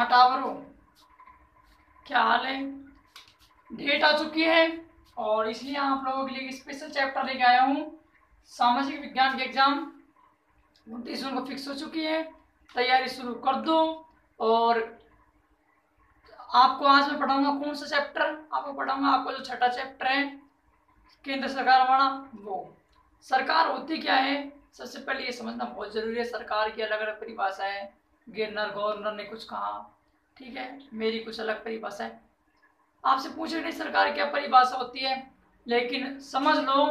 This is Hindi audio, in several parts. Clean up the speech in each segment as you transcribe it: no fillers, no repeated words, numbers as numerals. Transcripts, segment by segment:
हाँ टावरों, क्या हाल है? डेट आ चुकी है और इसलिए आप लोगों के लिए एक स्पेशल चैप्टर लेके आया हूँ। सामाजिक विज्ञान की एग्जाम 29 जून को फिक्स हो चुकी है, तैयारी शुरू कर दो। और आपको आज मैं पढ़ाऊंगा कौन सा चैप्टर? आपको पढ़ाऊंगा आपका जो छठा चैप्टर है केंद्र सरकार वाला, वो सरकार होती क्या है। सबसे पहले ये समझना बहुत जरूरी है, सरकार की अलग अलग परिभाषा है। गिरनर गवर्नर ने कुछ कहा, ठीक है, मेरी कुछ अलग परिभाषा है। आपसे पूछे नहीं सरकार क्या परिभाषा होती है, लेकिन समझ लो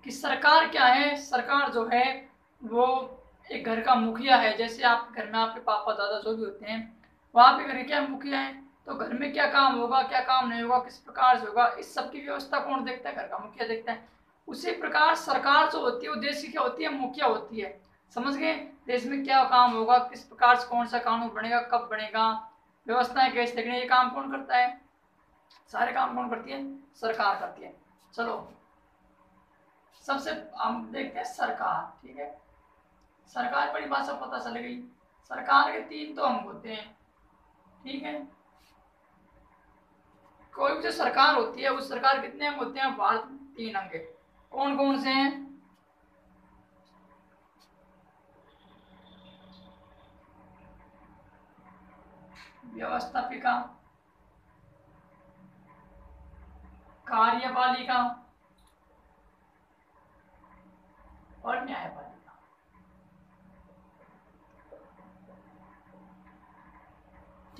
कि सरकार क्या है। सरकार जो है वो एक घर का मुखिया है। जैसे आप घर में आपके पापा दादा जो भी होते हैं वो आपके घर के क्या मुखिया है, तो घर में क्या काम होगा क्या काम नहीं होगा किस प्रकार से होगा इस सब की व्यवस्था कौन देखता है? घर का मुखिया देखता है। उसी प्रकार सरकार जो होती है वो देश की क्या होती है? मुखिया होती है। समझ गए? देश में क्या काम होगा, किस प्रकार से कौन सा कानून बनेगा, कब बनेगा, व्यवस्थाएं कैसे देखने, ये काम कौन करता है? सारे काम कौन करती है? सरकार करती है। चलो सबसे हम देखते हैं सरकार, ठीक है। सरकार परिभाषा पता चल गई। सरकार के 3 तो अंग होते हैं, ठीक है। कोई भी जो सरकार होती है उस सरकार कितने अंग होते हैं? भारत में 3 अंग है। कौन कौन से हैं? व्यवस्थापिका, कार्यपालिका और न्यायपालिका।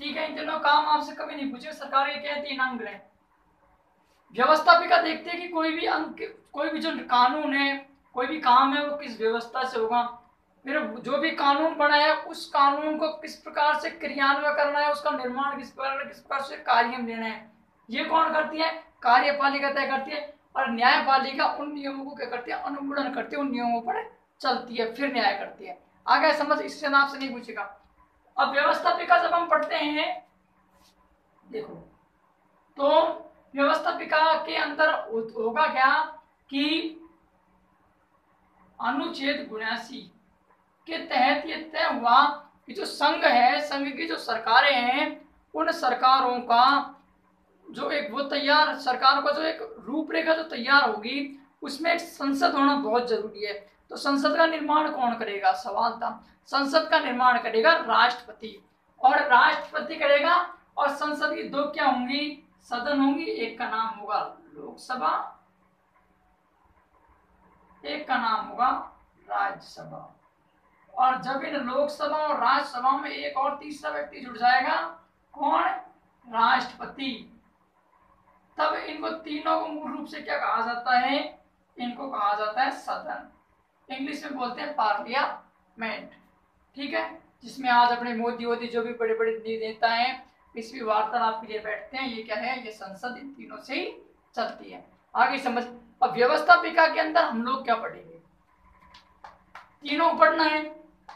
ठीक है, इन तीनों काम आपसे कभी नहीं पूछे। सरकार के क्या 3 अंग हैं। व्यवस्थापिका देखते हैं कि कोई भी अंग, कोई भी जो कानून है, कोई भी काम है वो किस व्यवस्था से होगा। फिर जो भी कानून बना है उस कानून को किस प्रकार से क्रियान्वयन करना है, उसका निर्माण किस प्रकार से कार्य में लेना है, ये कौन करती है? कार्यपालिका तय करती है। और न्यायपालिका उन नियमों को क्या करती है? अनुमोदन करती है, उन नियमों पर चलती है, फिर न्याय करती है। आगे समझ, इससे नाम से नहीं पूछेगा। अब व्यवस्थापिका जब हम पढ़ते हैं, देखो, तो व्यवस्थापिका के अंदर होगा क्या कि अनुच्छेद 79 के तहत ये तय हुआ कि जो संघ है, संघ की जो सरकारें हैं, उन सरकारों का जो एक वो तैयार, सरकार का जो एक रूपरेखा जो तैयार होगी उसमें एक संसद होना बहुत जरूरी है। तो संसद का निर्माण कौन करेगा? सवाल था। संसद का निर्माण करेगा राष्ट्रपति, और राष्ट्रपति करेगा। और संसद की 2 क्या होंगी? सदन होंगी। एक का नाम होगा लोकसभा, एक का नाम होगा राज्यसभा। और जब इन लोकसभा और राज्यसभा में एक और तीसरा व्यक्ति जुड़ जाएगा, कौन? राष्ट्रपति। तब इनको तीनों को मूल रूप से क्या कहा जाता है? इनको कहा जाता है सदन। इंग्लिश में बोलते हैं पार्लियामेंट, ठीक है। जिसमें आज अपने मोदी वोदी जो भी बड़े बड़े नेता हैं इस भी वार्तालाप के लिए बैठते हैं, ये क्या है? ये संसद इन तीनों से ही चलती है। आगे समझ। अब व्यवस्थापिका के अंदर हम लोग क्या पढ़ेंगे? तीनों पढ़ना है।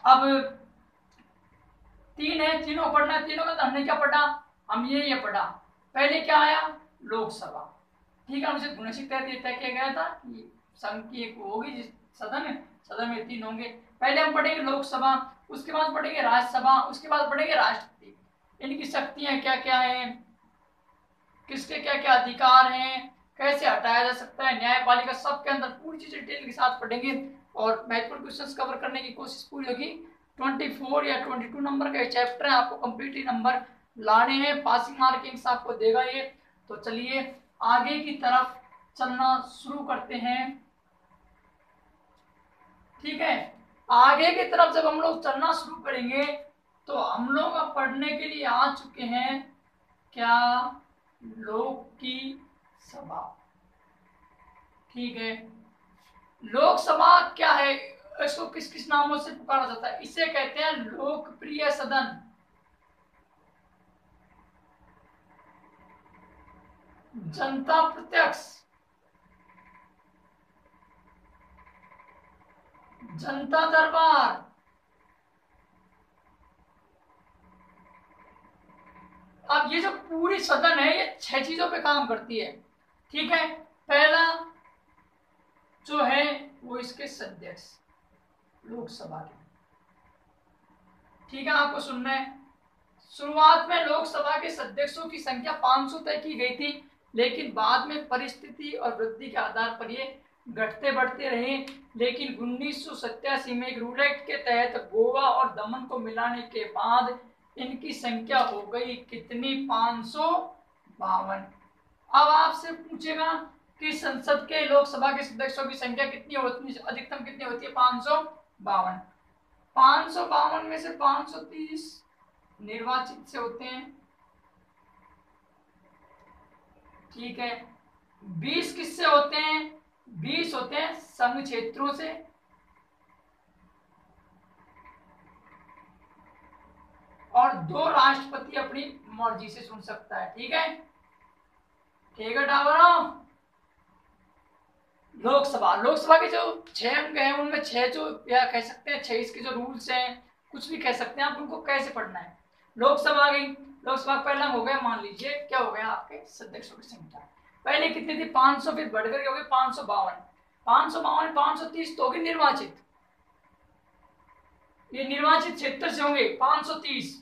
अब 3 है, तीनों पढ़ना है। तीनों का तो हमने क्या पढ़ा? हम ये पढ़ा। पहले क्या आया? लोकसभा, ठीक है। हमसे गुणसिक तय किया गया था कि संघ की एक होगी जिस सदन, सदन में 3 होंगे। पहले हम पढ़ेंगे लोकसभा, उसके बाद पढ़ेंगे राज्यसभा, उसके बाद पढ़ेंगे राष्ट्रपति। इनकी शक्तियां क्या क्या हैं, किसके क्या क्या अधिकार हैं, कैसे हटाया जा सकता है, न्यायपालिका, सबके अंदर पूरी चीज डिटेल के साथ पढ़ेंगे। और महत्वपूर्ण क्वेश्चंस कवर करने की कोशिश पूरी होगी। 24 या 22 नंबर का चैप्टर है, आपको कंप्लीट नंबर लाने हैं, पासिंग मार्किंग्स आपको देगा ये। तो चलिए आगे की तरफ चलना शुरू करते हैं, ठीक है। आगे की तरफ जब हम लोग चलना शुरू करेंगे तो हम लोग अब पढ़ने के लिए आ चुके हैं क्या? लोक की सभा, ठीक है। लोकसभा क्या है? इसको किस किस नामों से पुकारा जाता है? इसे कहते हैं लोकप्रिय सदन, जनता प्रत्यक्ष, जनता दरबार, अब ये जो पूरी सदन है ये 6 चीजों पे काम करती है, ठीक है। पहला जो है वो इसके सदस्य लोकसभा के, ठीक है। आपको सुनना है, शुरुआत में लोकसभा के सदस्यों की संख्या 500 तय की गई थी, लेकिन बाद में परिस्थिति और वृद्धि के आधार पर ये घटते बढ़ते रहे। लेकिन 1987 में एक रूल एक्ट के तहत गोवा और दमन को मिलाने के बाद इनकी संख्या हो गई कितनी? 552। अब आपसे पूछेगा कि संसद के लोकसभा के सदस्यों की संख्या कितनी होती, अधिकतम कितनी होती है? 552। 552 में से 530 निर्वाचित से होते हैं, ठीक है। 20 किससे होते हैं? 20 होते हैं संघ क्षेत्रों से, और 2 राष्ट्रपति अपनी मर्जी से चुन सकता है, ठीक है। ठीक है टावरों। लोकसभा के जो 6 अंग हैं उनमें 6 जो, या कह सकते हैं 6 इसके जो रूल्स हैं, कुछ भी कह सकते हैं आप, उनको कैसे पढ़ना है। लोकसभा गई, लोकसभा का पहला हो गया, मान लीजिए क्या हो गया आपके सदस्यों की संख्या पहले कितनी थी? 500, फिर बढ़कर हो गई 552। 552 530 तो होगी निर्वाचित, ये निर्वाचित क्षेत्र से होंगे 530।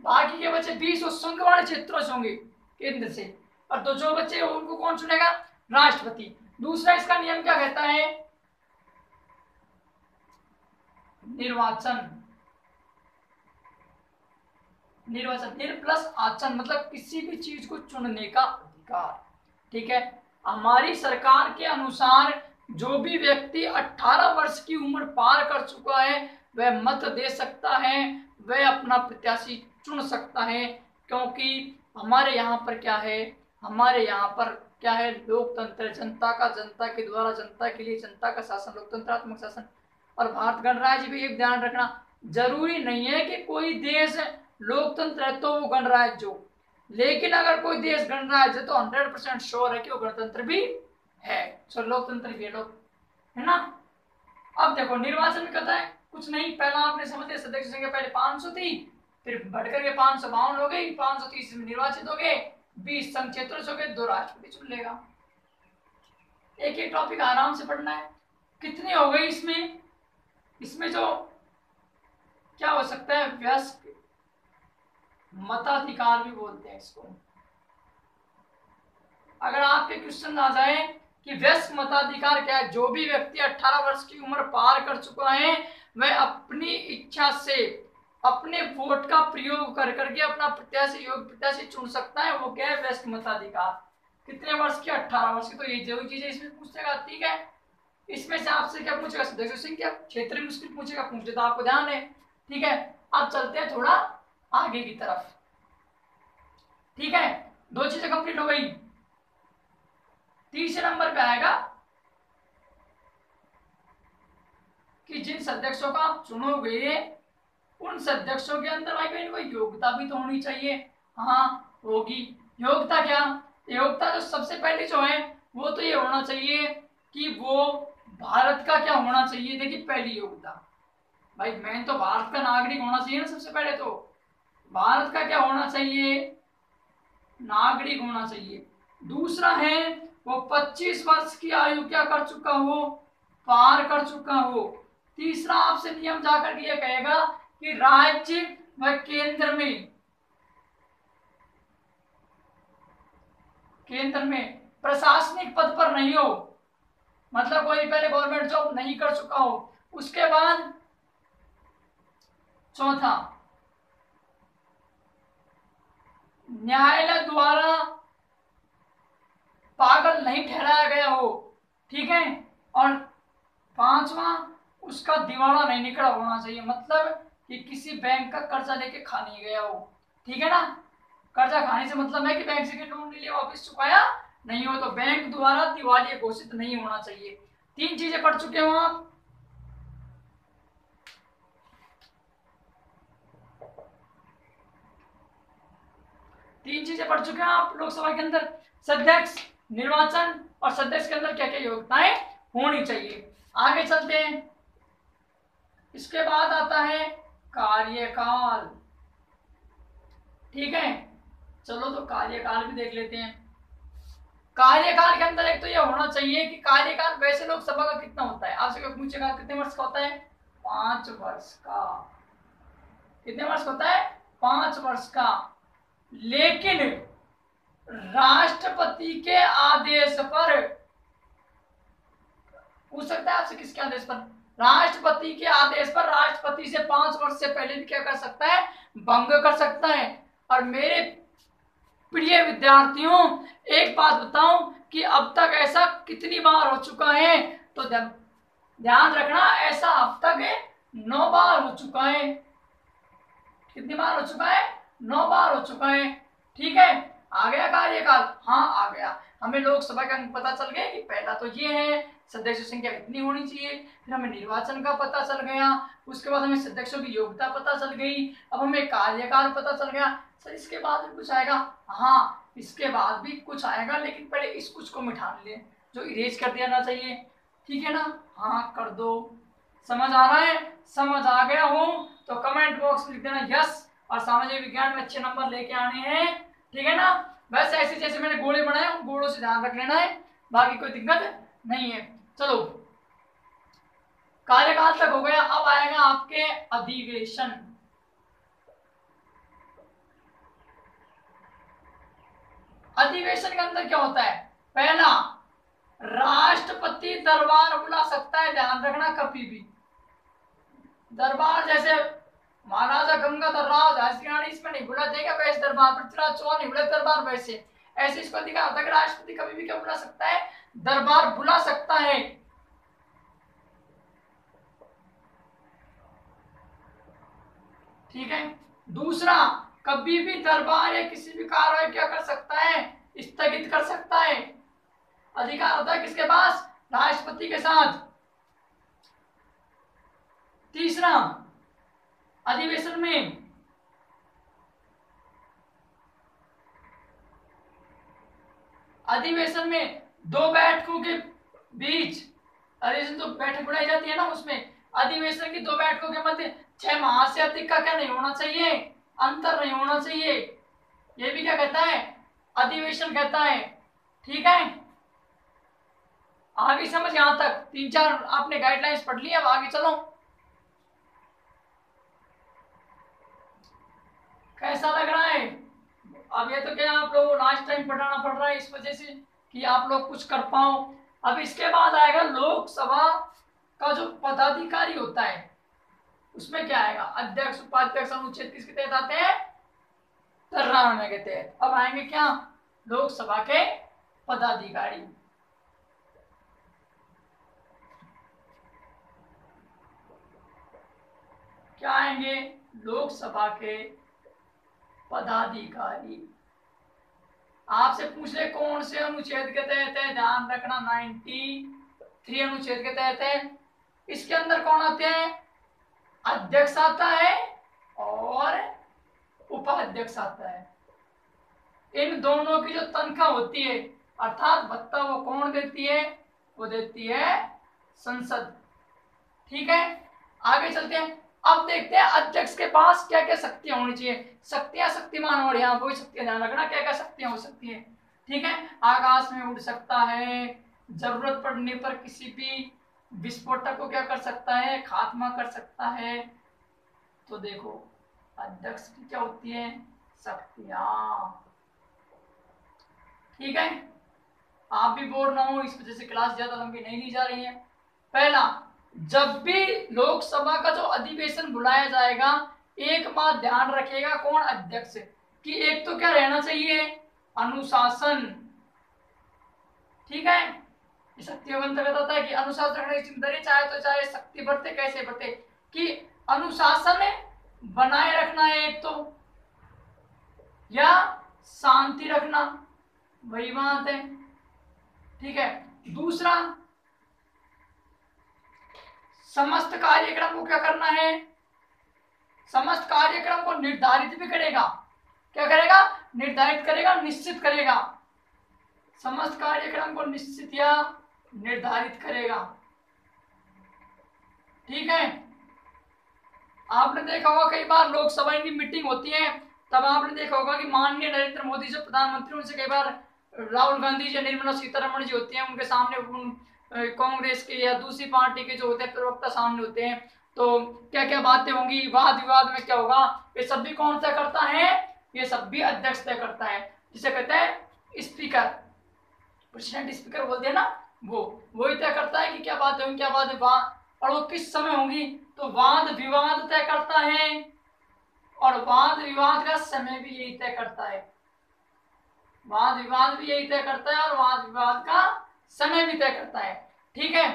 बाकी के बचे 20 संघ वाले क्षेत्रों से होंगे, केंद्र से, और तो जो बच्चे उनको कौन चुनेगा? राष्ट्रपति। दूसरा इसका नियम क्या कहता है? निर्वाचन निर प्लस आचन, मतलब किसी भी चीज को चुनने का अधिकार, ठीक है। हमारी सरकार के अनुसार जो भी व्यक्ति 18 वर्ष की उम्र पार कर चुका है वह मत दे सकता है, वह अपना प्रत्याशी चुन सकता है, क्योंकि हमारे यहाँ पर क्या है? हमारे यहाँ पर क्या है? लोकतंत्र, जनता का, जनता के द्वारा, जनता के लिए, जनता का शासन, लोकतंत्रात्मक शासन। और भारत गणराज्य भी एक ध्यान रखना, जरूरी नहीं है कि कोई देश लोकतंत्र है तो वो गणराज्य हो, लेकिन अगर कोई देश गणराज्य है तो 100% श्योर है कि वो गणतंत्र भी है, लोकतंत्र भी है, लोग, है ना। अब देखो निर्वाचन में कहता है कुछ नहीं, पहला आपने समझ लिया, सदस्य संख्या पहले 500 थी, फिर बढ़कर के 552 हो गई, 530 में निर्वाचित हो गए, 20 संघ क्षेत्रों से हो गए, 2 राष्ट्रपति चुन लेगा। एक एक टॉपिक आराम से पढ़ना है। कितनी हो गई इसमें जो क्या हो सकता है? वयस्क मताधिकार भी बोलते हैं इसको। अगर आपके क्वेश्चन आ जाए कि वयस्क मताधिकार क्या है? जो भी व्यक्ति 18 वर्ष की उम्र पार कर चुका है वह अपनी इच्छा से अपने वोट का प्रयोग कर करके अपना प्रत्याशी, योग्य प्रत्याशी चुन सकता है, वो क्या है? वयस्क मताधिकार। कितने वर्ष की? 18 वर्ष की। तो ये जो चीजें इसमें पूछेगा, ठीक है। इसमें से आपसे क्या पूछेगा? सदस्य संख्या, क्षेत्र में मुश्किल पूछेगा, पूछे तो आपको ध्यान है, ठीक है। अब चलते हैं थोड़ा आगे की तरफ, ठीक है। 2 चीजें कंप्लीट हो गई। तीसरे नंबर पे आएगा कि जिन सदस्यों का आप चुनोगे उन सदस्यों के अंदर भाई बहन कोई योग्यता भी तो होनी चाहिए। हाँ होगी। योग्यता क्या? योग्यता जो सबसे पहले जो है वो तो ये होना चाहिए कि वो भारत का क्या होना चाहिए। देखिए पहली योग्यता भाई, मैं तो भारत का नागरिक होना चाहिए ना, सबसे पहले तो भारत का क्या होना चाहिए? नागरिक होना चाहिए। दूसरा है वो 25 वर्ष की आयु क्या कर चुका हो? पार कर चुका हो। तीसरा आपसे नियम जाकर के ये कहेगा कि राज्य व केंद्र में प्रशासनिक पद पर नहीं हो, मतलब कोई पहले गवर्नमेंट जॉब नहीं कर चुका हो। उसके बाद चौथा, न्यायालय द्वारा पागल नहीं ठहराया गया हो, ठीक है। और पांचवा, उसका दिवाला नहीं निकला होना चाहिए, मतलब कि किसी बैंक का कर्जा लेके खा नहीं गया हो, ठीक है ना। कर्जा खाने से मतलब है कि बैंक से लोन ले लिया, वापस चुकाया नहीं हो, तो बैंक द्वारा दिवालिया घोषित नहीं होना चाहिए। 3 चीजें पढ़ चुके हो आप। तीन चीजें पढ़ चुके हैं आप लोकसभा के अंदर, सदस्य, निर्वाचन और सदस्य के अंदर क्या क्या योग्यताएं होनी चाहिए। आगे चलते हैं। इसके बाद आता है कार्यकाल, ठीक है। चलो तो कार्यकाल भी देख लेते हैं। कार्यकाल के अंदर एक तो यह होना चाहिए कि कार्यकाल वैसे लोकसभा का कितना होता है, आपसे पूछेगा कितने वर्ष का होता है? 5 वर्ष का। कितने वर्ष का होता है? 5 वर्ष का। लेकिन राष्ट्रपति के आदेश पर, पूछ सकता है आपसे किसके आदेश पर? राष्ट्रपति के आदेश पर राष्ट्रपति से 5 वर्ष से पहले भी क्या कर सकता है? भंग कर सकता है। और मेरे प्रिय विद्यार्थियों, एक बात बताऊं कि अब तक ऐसा कितनी बार हो चुका है, तो ध्यान रखना, ऐसा अब तक 9 बार हो चुका है। कितनी बार हो चुका है? 9 बार हो चुका है। ठीक है, आ गया कार्यकाल? हाँ आ गया। हमें लोकसभा का अंक पता चल गया कि पहला तो ये है, सदस्य संख्या कितनी होनी चाहिए। फिर हमें निर्वाचन का पता चल गया, उसके बाद हमें सदस्यों की योग्यता पता चल गई, अब हमें कार्यकाल पता चल गया। सर इसके बाद भी कुछ आएगा? हाँ इसके बाद भी कुछ आएगा, लेकिन पहले इस कुछ को मिटा ले, जो इरेज कर दिया ना चाहिए। ठीक है ना? हाँ कर दो। समझ आ रहा है? समझ आ गया हो तो कमेंट बॉक्स में लिख देना यस, और सामाजिक विज्ञान में अच्छे नंबर लेके आने हैं। ठीक है ना? वैसे ऐसे जैसे मैंने गोले बनाए उन गोलों से ध्यान रख लेना है, बाकी कोई दिक्कत नहीं है। चलो, कार्यकाल तक हो गया। अब आएगा आपके अधिवेशन। अधिवेशन के अंदर क्या होता है? पहला, राष्ट्रपति दरबार बुला सकता है, ध्यान रखना कभी भी। दरबार जैसे महाराजा गंगाधर राव झांसी रानी इसमें नहीं बुला देगा, वैसे दरबार पृथ्वीराज चौहान नहीं बुला दरबार, वैसे ऐसे इसको अधिकार होता है कि राष्ट्रपति कभी भी क्या बुला सकता है? दरबार बुला सकता है। ठीक है। दूसरा, कभी भी दरबार या किसी भी कार्रवाई क्या कर सकता है? स्थगित कर सकता है। अधिकार होता है किसके पास? राष्ट्रपति के साथ। तीसरा, अधिवेशन में 2 बैठकों के बीच, अधिवेशन तो बैठक बुलाई जाती है ना, उसमें अधिवेशन की 2 बैठकों के मध्य 6 माह से अधिक का क्या नहीं होना चाहिए? अंतर नहीं होना चाहिए। ये भी क्या कहता है? अधिवेशन कहता है। ठीक है, आगे समझ यहां तक 3-4 आपने गाइडलाइंस पढ़ ली, अब आगे चलो। कैसा लग रहा है? अब ये तो क्या आप लोगों को लास्ट टाइम पढ़ाना पड़ रहा है इस वजह से कि आप लोग कुछ कर पाओ। अब इसके बाद आएगा लोकसभा का जो पदाधिकारी होता है, उसमें क्या आएगा? अध्यक्ष, उपाध्यक्ष अनुच्छेद किसके तहत आते हैं? 93 के तहत। अब आएंगे क्या? लोकसभा के पदाधिकारी। क्या आएंगे? लोकसभा के पदाधिकारी। आपसे पूछ ले कौन से अनुच्छेद के तहत है, ध्यान रखना 93 अनुच्छेद के तहत है। इसके अंदर कौन आते हैं? अध्यक्ष आता है और उपाध्यक्ष आता है। इन दोनों की जो तनख्वाह होती है अर्थात भत्ता, वो कौन देती है? वो देती है संसद। ठीक है, आगे चलते हैं। अब देखते हैं अध्यक्ष के पास क्या क्या शक्तियां होनी चाहिए। शक्तियां शक्तिमान, और यहाँ वही शक्तियां ध्यान रखना क्या क्या शक्तियां हो सकती है। ठीक है, आकाश में उड़ सकता है, जरूरत पड़ने पर किसी भी विस्फोटक को क्या कर सकता है? खात्मा कर सकता है। तो देखो अध्यक्ष की क्या होती है? शक्तियां। ठीक है, आप भी बोर ना हो इस वजह से क्लास ज्यादा लंबी नहीं ली जा रही है। पहला, जब भी लोकसभा का जो अधिवेशन बुलाया जाएगा, एक बात ध्यान रखिएगा कौन? अध्यक्ष, कि एक तो क्या रहना चाहिए? अनुशासन। ठीक है, ये शक्तियों के अंतर्गत आता है कि अनुशासन रखने की जिम्मेदारी, चाहे तो चाहे शक्ति बरते कैसे बरते, कि अनुशासन बनाए रखना है एक तो, या शांति रखना, वही बात है। ठीक है, दूसरा, समस्त कार्यक्रम को क्या करना है? समस्त कार्यक्रम को निर्धारित भी करेगा। क्या करेगा? निर्धारित करेगा, निश्चित करेगा। समस्त कार्यक्रम को निश्चित या निर्धारित करेगा। ठीक है, आपने देखा होगा कई बार लोकसभा की मीटिंग होती है, तब आपने देखा होगा कि माननीय नरेंद्र मोदी जो प्रधानमंत्री, उनसे कई बार राहुल गांधी जी, निर्मला सीतारमण जी होती हैं, उनके सामने कांग्रेस के या दूसरी पार्टी के जो होते हैं प्रवक्ता सामने होते हैं, तो क्या क्या बातें होंगी, वाद विवाद में क्या होगा, ये सब भी कौन तय करता है, ये सब भी अध्यक्ष तय करता है, जिसे कहते हैं स्पीकर, प्रेसिडेंट स्पीकर बोलते हैं ना, वो ही तय करता है कि क्या बात होंगी, क्या बात और वो किस समय होंगी, तो वाद विवाद तय करता है, और वाद विवाद का समय भी यही तय करता है, वाद विवाद भी यही तय करता है और वाद विवाद का समय भी तय करता है। ठीक है,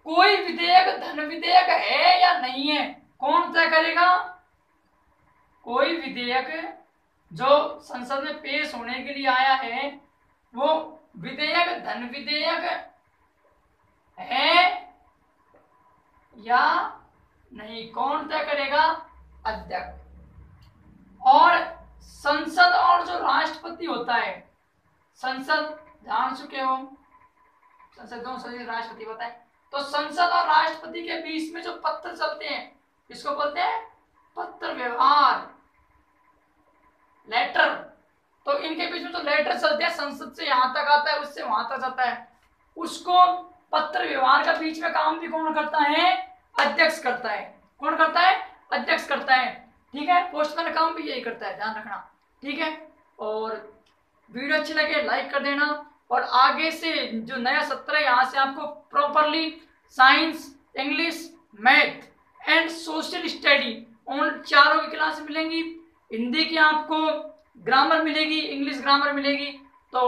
कोई विधेयक धन विधेयक है या नहीं है, कौन तय करेगा, कोई विधेयक जो संसद में पेश होने के लिए आया है वो विधेयक धन विधेयक है या नहीं, कौन तय करेगा, अध्यक्ष। और संसद और जो राष्ट्रपति होता है, संसद जान चुके हो, संसद दोनों सदस्य राष्ट्रपति होता है, तो संसद और राष्ट्रपति के बीच में जो पत्र चलते हैं इसको बोलते हैं पत्र व्यवहार, लेटर। तो इनके बीच में जो लेटर चलते हैं, संसद से यहां तक आता है, उससे वहां तक जाता है, उसको पत्र व्यवहार का बीच में काम भी कौन करता है, अध्यक्ष करता है। कौन करता है, अध्यक्ष करता है। ठीक है, पोस्टमैन काम भी यही करता है, ध्यान रखना। ठीक है, और वीडियो अच्छी लगे लाइक कर देना, और आगे से जो नया सत्र है यहाँ से आपको properly science, English, math and social study उन चारों की क्लास मिलेंगी। हिंदी की आपको ग्रामर मिलेगी, इंग्लिश ग्रामर मिलेगी। तो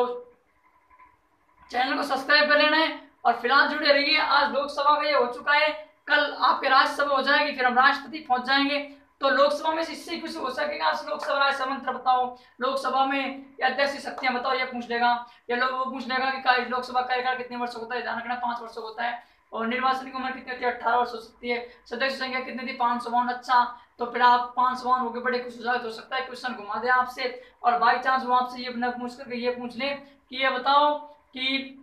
चैनल को सब्सक्राइब कर लेना है और फिलहाल जुड़े रहिए। आज लोकसभा का ये हो चुका है, कल आपके राज्यसभा हो जाएगी, फिर हम राष्ट्रपति पहुंच जाएंगे। तो लोकसभा में इससे कुछ हो सकेगा, आज लोकसभा राज्यसभा मंत्र बताओ, लोकसभा में अध्यक्ष की शक्तियां बताओ, ये पूछ लेगा, या लोग वो पूछ लेगा कि लोकसभा कार्यकाल कितने वर्ष होता है, ध्यान रखना 5 वर्ष होता है। और निर्वाचन की उम्र कितनी होती है, 18 वर्ष हो सकती है। सदस्य संख्या कितनी थी, 552। अच्छा, तो फिर आप 552 हो गए, बड़े कुछ सुझाव हो सकता है क्वेश्चन घुमा दे आपसे, और बाई चांस वो आपसे ये न पूछ करके ये पूछ ले कि ये बताओ कि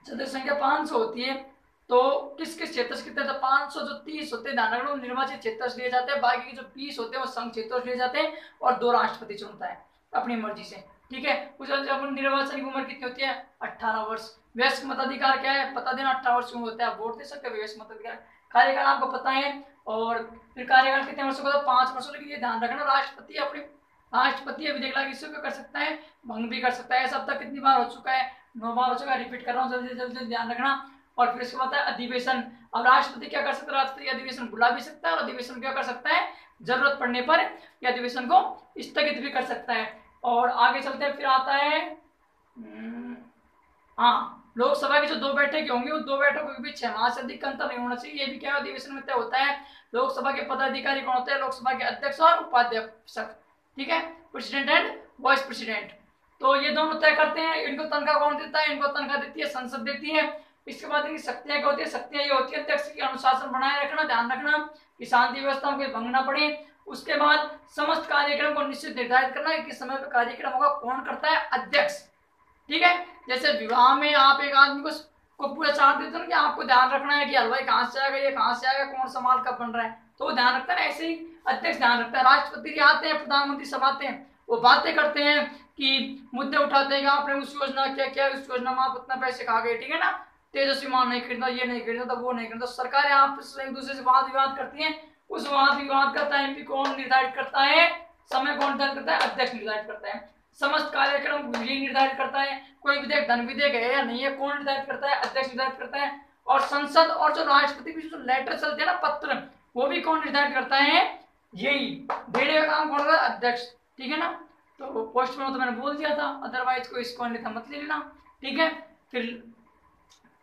सदस्य संख्या 500 होती है तो किस किस क्षेत्र से कितने, 500 जो 30 होते हैं, ध्यान रखना निर्वाचित क्षेत्र से लिए जाते हैं, बाकी के जो 20 होते हैं वो संघ क्षेत्रों से लिए जाते हैं, और 2 राष्ट्रपति चुनता है अपनी मर्जी से। ठीक है, कुछ निर्वाचन की उम्र कितनी होती है, 18 वर्ष। वयस्क मताधिकार क्या है, बता देना, 18 वर्ष की उम्र होता है, आप वोट दे सकते हो। वयस्क मताधिकार, कार्यकाल आपको पता है, और फिर कार्यकाल कितने वर्षों का, 5 वर्षों। लेकिन ये ध्यान रखना, राष्ट्रपति अभी देख ला किसी को कर सकता है, भंग भी कर सकता है। ऐसा अब तक कितनी बार हो चुका है, 9 बार हो चुका है, रिपीट कर रहा हूँ, जल्दी जल्दी ध्यान रखना। और फिर इसके बाद है अधिवेशन। अब राष्ट्रपति क्या कर सकता है, राष्ट्रपति अधिवेशन बुला भी सकता है, और अधिवेशन क्या कर सकता है, जरूरत पड़ने पर यह अधिवेशन को स्थगित भी कर सकता है। और आगे चलते हैं, फिर आता है हाँ, लोकसभा की जो 2 बैठकें होंगी, वो 2 बैठकों के बीच 6 माह से अधिक अंतर नहीं होना चाहिए। ये भी क्या अधिवेशन में तय होता है। लोकसभा के पदाधिकारी कौन होते हैं, लोकसभा के अध्यक्ष और उपाध्यक्ष। ठीक है, प्रेसिडेंट एंड वाइस प्रेसिडेंट, तो ये दोनों तय करते हैं। इनको तनख्वाह कौन देता है, इनको तनख्वाह देती है संसद देती है। इसके बाद इनकी शक्तियां क्या होती है, शक्तियां ये होती है अध्यक्ष की अनुशासन बनाए रखना, ध्यान रखना कि शांति व्यवस्था में भंग ना पड़े। उसके बाद समस्त कार्यक्रम को निश्चित निर्धारित करना कि किस समय पर कार्यक्रम होगा, कौन करता है, अध्यक्ष। ठीक है, जैसे विवाह में आप एक आदमी को पूरा चार्ट देते हो कि आपको ध्यान रखना है कि हलवाई कहाँ से आएगा, ये कहाँ से आएगा, कौन सा माल कब बन रहा है, तो वो ध्यान रखता है। ऐसे ही अध्यक्ष ध्यान रखता है। राष्ट्रपति जी आते हैं, प्रधानमंत्री सब आते हैं, वो बातें करते हैं कि मुद्दे उठाते हैं कि आपने उस योजना क्या क्या, उस योजना में आप इतना पैसे खा गए, ठीक है ना, तेजस्वी मान नहीं खरीदा, ये नहीं खरीदा, तो वो नहीं खरीदा। सरकारें आपस में एक दूसरे से वाद विवाद करती हैं, उस वाद विवाद का टाइम भी कौन निर्धारित करता है, समय कौन निर्धारित करता है, अध्यक्ष निर्धारित करता है। समस्त कार्यक्रम ये निर्धारित करता है। कोई विधेयक धन विधेयक है या नहीं है, कौन निर्धारित करता है, अध्यक्ष निर्धारित करता है। और संसद और जो राष्ट्रपति के जो लेटर चलते हैं ना, पत्र, वो भी कौन निर्धारित करता है, यही देने का काम कौन करता है, अध्यक्ष। ठीक है ना, तो पोस्टमैन तो मैंने बोल दिया था, अदरवाइज कोई इसको अन्यथा मत ले लेना। ठीक है, फिर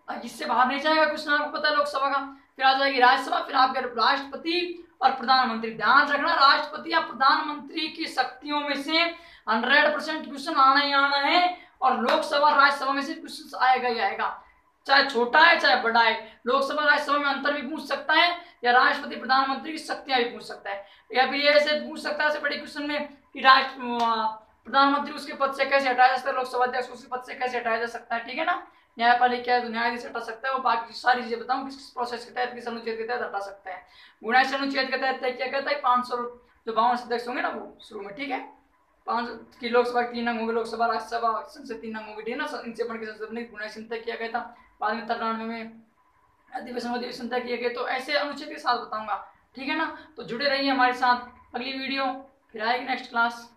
इससे बाहर नहीं जाएगा क्वेश्चन, आपको पता है लोकसभा का। फिर आ जाएगी राज्यसभा, फिर आपके राष्ट्रपति और प्रधानमंत्री। ध्यान रखना, राष्ट्रपति या प्रधानमंत्री की शक्तियों में से 100% क्वेश्चन आना ही आना है, और लोकसभा राज्यसभा में से क्वेश्चन आएगा ही आएगा, चाहे छोटा है चाहे बड़ा है। लोकसभा राज्यसभा में अंतर भी पूछ सकता है, या राष्ट्रपति प्रधानमंत्री की शक्तियां भी पूछ सकता है, या फिर ये ऐसे पूछ सकता है बड़े क्वेश्चन में कि प्रधानमंत्री उसके पद से कैसे हटाया जा सकता है, लोकसभा अध्यक्ष उसके पद से कैसे हटाया जा सकता है। ठीक है ना, न्यायपालिका क्या है तो न्यायाधीश हटा सकता है, वो बाकी सारी चीजें बताऊं किस किस प्रोसेस के तहत, किस अनुच्छेद के तहत हटा सकता है। 79 अनुच्छेद के तहत क्या कहता है, 500 जो 52 सदस्य होंगे ना वो शुरू में। ठीक है, 5 की लोकसभा 3 अंग होंगे, लोकसभा राज्यसभा संसद 3 अंग होंगे, ठीक है ना, इनसे बढ़ के संसद ने 79 तक किया गया था। बाद में 93 में अधिवेशन अधिवेशन तक किए गए, तो ऐसे अनुच्छेद के साथ बताऊंगा। ठीक है ना, तो जुड़े रहिए हमारे साथ। अगली वीडियो फिर आएगी नेक्स्ट क्लास।